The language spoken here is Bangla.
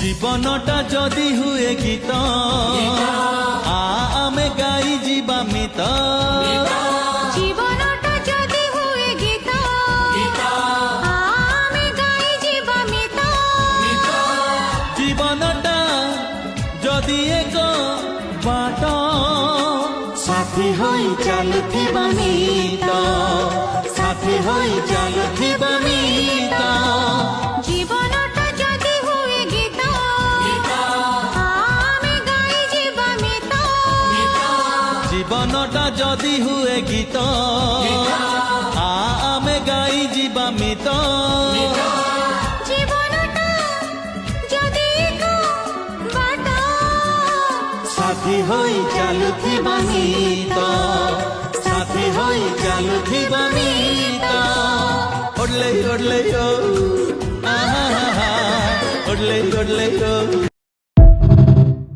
জীবনটা যদি হুয়ে গীত আমি গাই যা মিত জীবনটা যদি হুয়ে গীত আমি গাই যা মিত জীবনটা যদি এক বাট সাথী হই চালুথিবা মিত সাথী হই চালুথিবা মিত জীবনটা যদি হুয়ে গীত আমি গাই যা মিত জীবনটা যদি হুয়ে গীত আমি গাই যা মিত জীবনটা যদি এক বাট সাথী হই চালুথিবা মিত সাথী হই চালুথিবা মিত ওডলে ওডলে ও আহা ওডলে ওডলে ও